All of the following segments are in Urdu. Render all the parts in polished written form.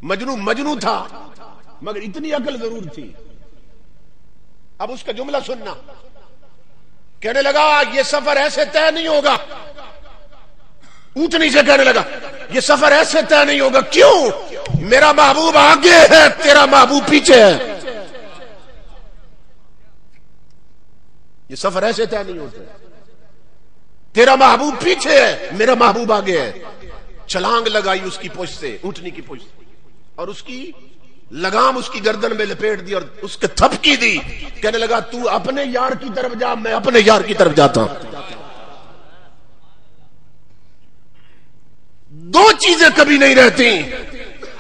مجنو تھا مگر اتنی عقل ضرور تھی. اب اس کا جملہ سننا. کہنے لگا یہ سفر ایسے طے نہیں ہوگا. اونٹنی سے کہنے لگا یہ سفر ایسے طے نہیں ہوگا. کیوں؟ میرا محبوب آگے ہے, تیرا محبوب پیچھے ہے. یہ سفر ایسے طے نہیں ہوتے. تیرا محبوب پیچھے ہے, میرا محبوب آگے ہے. چھلانگ لگائی اس کی پشت سے, اونٹنی کی پشت سے, اور اس کی لگام اس کی گردن میں لپیٹ دی اور اس کے تھپکی دی. کہنے لگا تو اپنے یار کی طرف جا, میں اپنے یار کی طرف جاتا ہوں. دو چیزیں کبھی نہیں رہتی.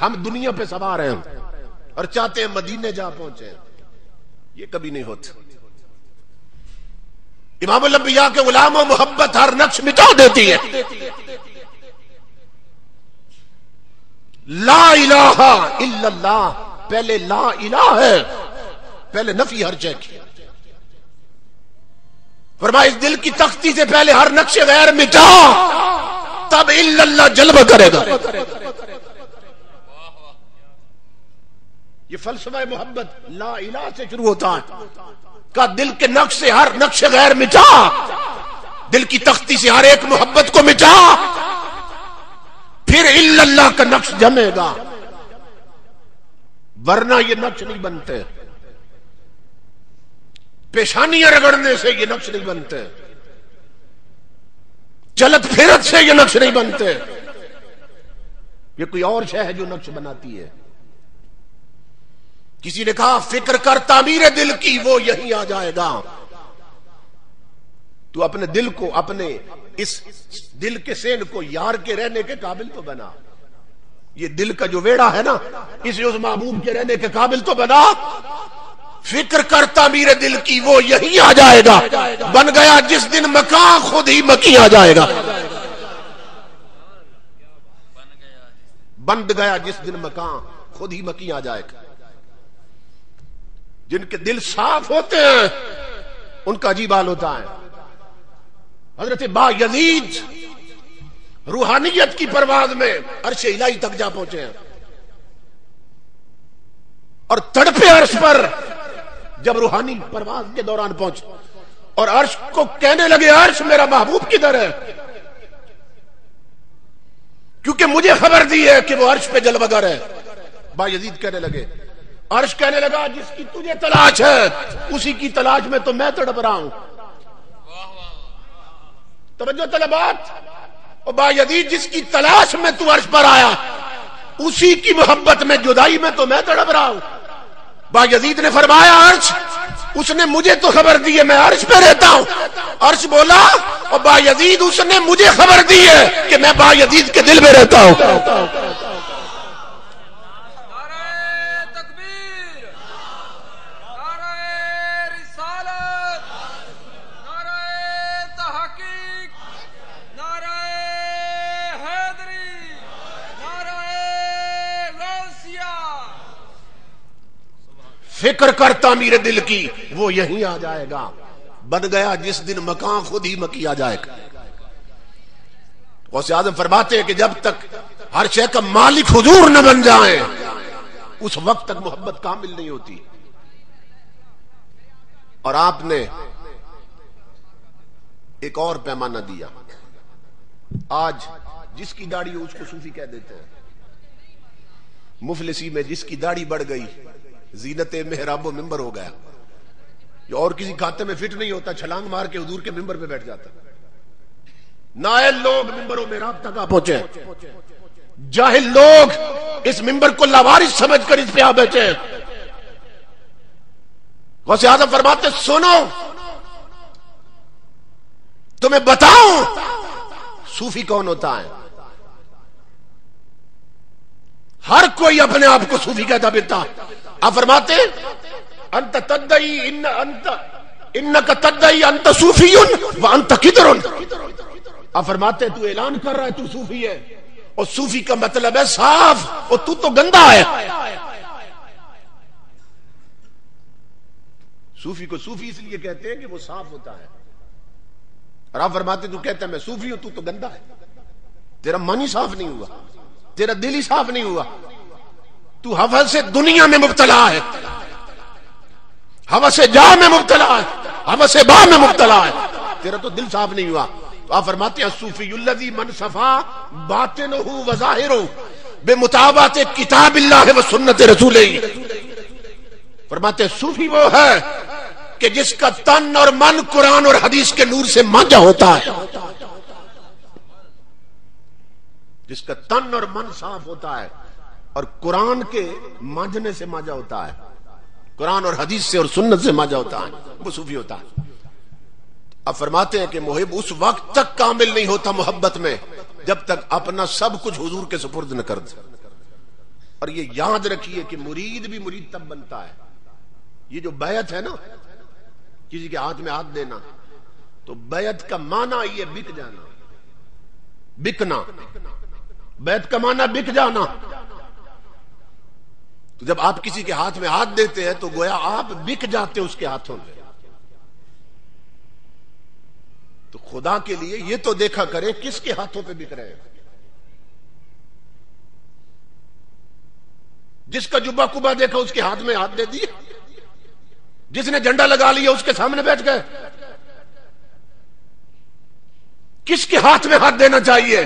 ہم دنیا پہ سوار ہیں اور چاہتے ہیں مدینے جا پہنچے, یہ کبھی نہیں ہوتا. امام الانبیاء کے غلام و محبت ہر نقش مٹا دیتی ہے. لا الہ الا اللہ, پہلے لا الہ ہے, پہلے نفی ہر شے کی. فرمایا اس دل کی تختی سے پہلے ہر نقش غیر مٹا, تب الا اللہ جلوہ کرے گا. یہ فلسفہ محبت لا الہ سے شروع ہوتا ہے. کا دل کے نقش سے ہر نقش غیر مٹا, دل کی تختی سے ہر ایک محبت کو مٹا, پھر الا اللہ کا نقش جمے گا. ورنہ یہ نقش نہیں بنتے. پیشانیاں رگڑنے سے یہ نقش نہیں بنتے. چلت پھرت سے یہ نقش نہیں بنتے. یہ کوئی اور شے ہے جو نقش بناتی ہے. کسی نے کہا فکر کر تعمیر دل کی, وہ یہیں آ جائے گا. تو اپنے دل کو, اپنے اس دل کے سین کو یار کے رہنے کے قابل تو بنا. یہ دل کا جو ویڑا ہے نا, اس محبوب کے رہنے کے قابل تو بنا. فکر کر تعمیر دل کی, وہ یہیں آ جائے گا. بن گیا جس دن مکان, خود ہی مکی آ جائے گا. بن گیا جس دن مکان, خود ہی مکی آ جائے گا. جن کے دل صاف ہوتے ہیں ان کا عجیب حال ہوتا ہے. حضرت با یزید روحانیت کی پرواز میں عرش الہی تک جا پہنچے ہیں اور تڑپے عرش پر. جب روحانی پرواز کے دوران پہنچے اور عرش کو کہنے لگے عرش میرا محبوب کدھر ہے, کیونکہ مجھے خبر دی ہے کہ وہ عرش پہ جلوہ گر ہے. با یزید کہنے لگے, عرش کہنے لگا جس کی تجھے تلاش ہے اسی کی تلاش میں تو میں تڑپ رہا ہوں. توجہ طلبات. اور با یزید جس کی تلاش میں تو عرش پر آیا, اسی کی محبت میں, جدائی میں تو میں تڑپ رہا ہوں. با یزید نے فرمایا عرش, اس نے مجھے تو خبر دی ہے میں عرش پہ رہتا ہوں. عرش بولا اور با یزید اس نے مجھے خبر دی ہے کہ میں با یزید کے دل میں رہتا ہوں. فکر کر تعمیر دل کی, وہ یہیں آ جائے گا. بن گیا جس دن مکان, خود ہی مکی آ جائے گا. غوث اعظم فرماتے ہیں کہ جب تک ہر شے کا مالک حضور نہ بن جائیں اس وقت تک محبت کامل نہیں ہوتی. اور آپ نے ایک اور پیمانہ دیا. آج جس کی داڑھی ہو اس کو صوفی کہہ دیتے ہیں. مفلسی میں جس کی داڑھی بڑھ گئی زینت محراب و ممبر ہو گیا. جو اور کسی کھاتے میں فٹ نہیں ہوتا, چھلانگ مار کے حضور کے ممبر پہ بیٹھ جاتا. نائل لوگ ممبر و محراب تک آ پہنچے, جاہل لوگ اس ممبر کو لاوارث سمجھ کر اس پہ آ بیٹھے. غوث اعظم فرماتے سنو تمہیں بتاؤں صوفی کون ہوتا ہے. ہر کوئی اپنے آپ کو صوفی کہتا پھرتا. آپ فرماتے انت تدعی انک تدعی انت صوفی وانت قدر. آپ فرماتے تو اعلان کر رہا ہے تو صوفی ہے, اور صوفی کا مطلب ہے صاف, اور تو گندا ہے. صوفی کو صوفی اس لیے کہتے ہیں کہ وہ صاف ہوتا ہے. اور آپ فرماتے تو کہتا ہے میں صوفی ہوں, تو گندا ہے. تیرا من ہی صاف نہیں ہوا, تیرا دل ہی صاف نہیں ہوا. تو ہوس دنیا میں مبتلا ہے، ہوس جا میں مبتلا ہے، ہوس با میں مبتلا ہے، تیرا تو دل صاف نہیں ہوا. تو آپ فرماتے ہیں الصوفی الذی من صفا باطنہ و ظاہرہ بمطابقت کتاب اللہ و سنت رسولہ. فرماتے ہیں صوفی وہ ہے کہ جس کا تن اور من قرآن اور حدیث کے نور سے مانجا ہوتا ہے، جس کا تن اور من صاف ہوتا ہے اور قرآن کے مانجنے سے مانجا ہوتا ہے، قرآن اور حدیث سے اور سنت سے مانجا ہوتا ہے، وہ صوفی ہوتا ہے. اب فرماتے ہیں کہ محب اس وقت تک کامل نہیں ہوتا محبت میں جب تک اپنا سب کچھ حضور کے سپرد نہ کر دے. اور یہ یاد رکھیے کہ مرید بھی مرید تب بنتا ہے. یہ جو بیعت ہے نا، کسی کے ہاتھ میں ہاتھ دینا، تو بیعت کا معنی یہ بک جانا، بکنا. بیعت کا معنی بک جانا. تو جب آپ کسی کے ہاتھ میں ہاتھ دیتے ہیں تو گویا آپ بک جاتے اس کے ہاتھوں میں. تو خدا کے لیے یہ تو دیکھا کرے کس کے ہاتھوں پہ بک رہے ہیں. جس کا جبہ کبا دیکھا اس کے ہاتھ میں ہاتھ دے دیے، جس نے جھنڈا لگا لیا اس کے سامنے بیٹھ گئے. کس کے ہاتھ میں ہاتھ دینا چاہیے؟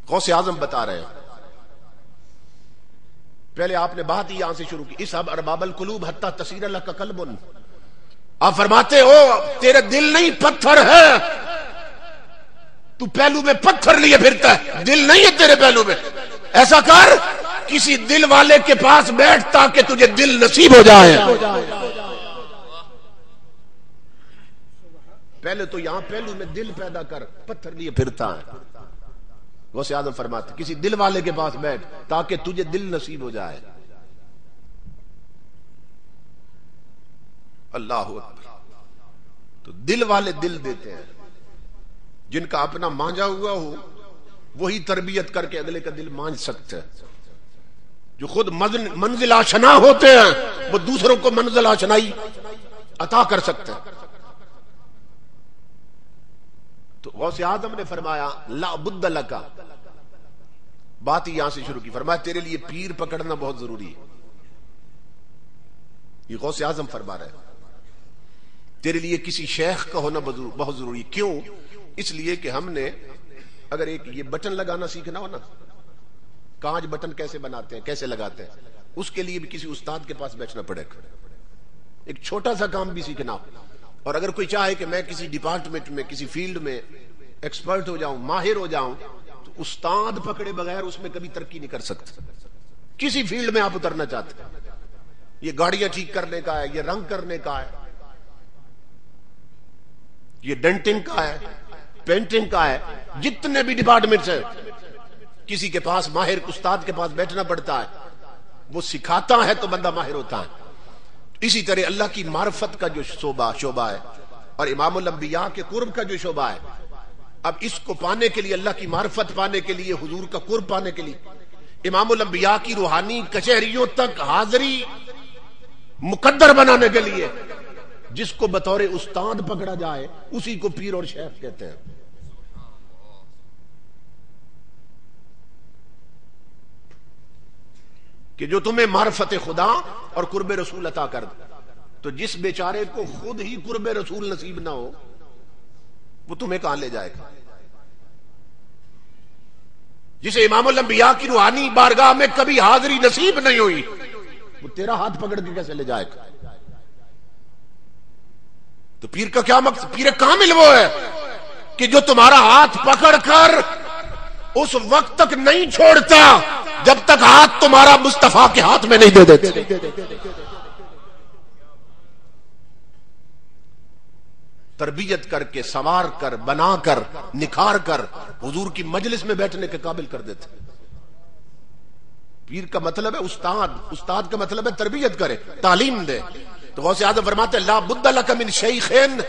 غوث اعظم بتا رہے ہیں. پہلے آپ نے بات ہی یہاں سے شروع کی، اسحب ارباب القلوب حتی تصیر لک قلب. آپ فرماتے ہو تیرے دل نہیں پتھر ہے، تو پہلو میں پتھر لیے پھرتا ہے، دل نہیں ہے تیرے پہلو میں. ایسا کر کسی دل والے کے پاس بیٹھ تاکہ تجھے دل نصیب ہو جائے. پہلے تو یہاں پہلو میں دل پیدا کر، پتھر لیے پھرتا ہے. غوث اعظم فرماتے کسی دل والے کے پاس بیٹھ تاکہ تجھے دل نصیب ہو جائے. اللہ اکبر. تو دل والے دل دیتے ہیں، جن کا اپنا مانجا ہوا ہو وہی تربیت کر کے اگلے کا دل مانج سکتے ہیں. جو خود منزل آشنا ہوتے ہیں وہ دوسروں کو منزل آشنائی عطا کر سکتے ہیں. تو غوث اعظم نے فرمایا لا بد لکا، بات ہی یہاں سے شروع کی. فرمایا تیرے لیے پیر پکڑنا بہت ضروری ہے. یہ غوث اعظم فرما رہے ہیں تیرے لیے کسی شیخ کا ہونا بہت ضروری. کیوں؟ اس لیے کہ ہم نے اگر ایک یہ بٹن لگانا سیکھنا ہو نا، کانچ بٹن کیسے بناتے ہیں، کیسے لگاتے ہیں، اس کے لیے بھی کسی استاد کے پاس بیٹھنا پڑے گا. ایک چھوٹا سا کام بھی سیکھنا ہو، اور اگر کوئی چاہے کہ میں کسی ڈپارٹمنٹ میں کسی فیلڈ میں ایکسپرٹ ہو جاؤں، ماہر ہو جاؤں، تو استاد پکڑے بغیر اس میں کبھی ترقی نہیں کر سکتا. کسی فیلڈ میں آپ اترنا چاہتے ہیں، یہ گاڑیاں ٹھیک کرنے کا ہے، یہ رنگ کرنے کا ہے، یہ ڈینٹنگ کا ہے، پینٹنگ کا ہے، جتنے بھی ڈپارٹمنٹس ہیں، کسی کے پاس ماہر استاد کے پاس بیٹھنا پڑتا ہے. وہ سکھاتا ہے تو بندہ ماہر ہوتا ہے. اسی طرح اللہ کی معرفت کا جو شعبہ ہے اور امام الانبیاء کے قرب کا جو شعبہ ہے، اب اس کو پانے کے لیے، اللہ کی معرفت پانے کے لیے، حضور کا قرب پانے کے لیے، امام الانبیاء کی روحانی کچہریوں تک حاضری مقدر بنانے کے لیے جس کو بطور استاد پکڑا جائے اسی کو پیر اور شیخ کہتے ہیں. کہ جو تمہیں معرفت خدا اور قرب رسول عطا کر دے. تو جس بیچارے کو خود ہی قرب رسول نصیب نہ ہو وہ تمہیں کہاں لے جائے گا؟ جسے امام الانبیاء کی روحانی بارگاہ میں کبھی حاضری نصیب نہیں ہوئی وہ تیرا ہاتھ پکڑ کے کیسے لے جائے گا؟ تو پیر کا کیا مقصد؟ پیر کامل وہ ہے کہ جو تمہارا ہاتھ پکڑ کر اس وقت تک نہیں چھوڑتا جب تک ہاتھ تمہارا مصطفیٰ کے ہاتھ میں نہیں دے دیتے. تربیت کر کے، سنوار کر، بنا کر، نکھار کر حضور کی مجلس میں بیٹھنے کے قابل کر دیتے. پیر کا مطلب ہے استاد، استاد کا مطلب ہے تربیت کرے، تعلیم دے. تو غوث اعظم فرماتے لا بد لک من شیخین،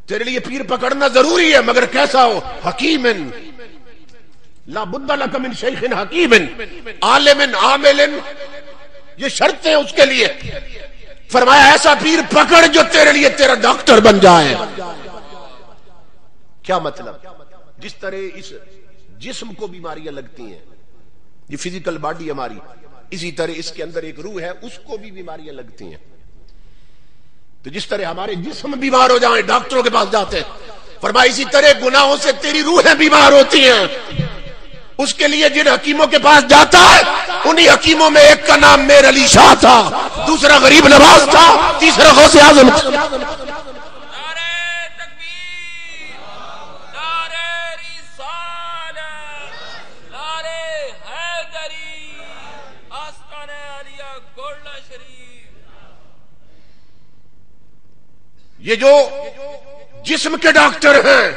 تیرے لیے پیر پکڑنا ضروری ہے مگر کیسا ہو؟ حکیم. لا بد لک من شیخ حکیم عالم عامل، یہ شرطیں اس کے لیے. فرمایا ایسا پیر پکڑ جو تیرے لیے تیرا ڈاکٹر بن جائے. کیا مطلب؟ جس طرح اس جسم کو بیماریاں لگتی ہیں، یہ فزیکل باڈی ہماری، اسی طرح اس کے اندر ایک روح ہے، اس کو بھی بیماریاں لگتی ہیں۔ تو جس طرح ہمارے جسم بیمار ہو جائیں ڈاکٹروں کے پاس جاتے ہیں، فرمایا اسی طرح گناہوں سے تیری روحیں بیمار ہوتی ہیں۔ اس کے لیے جن حکیموں کے پاس جاتا ہے انہی حکیموں میں ایک کا نام میر علی شاہ تھا، دوسرا غریب نواز تھا، تیسرا غوث اعظم تھا۔ یہ جو جسم کے ڈاکٹر ہیں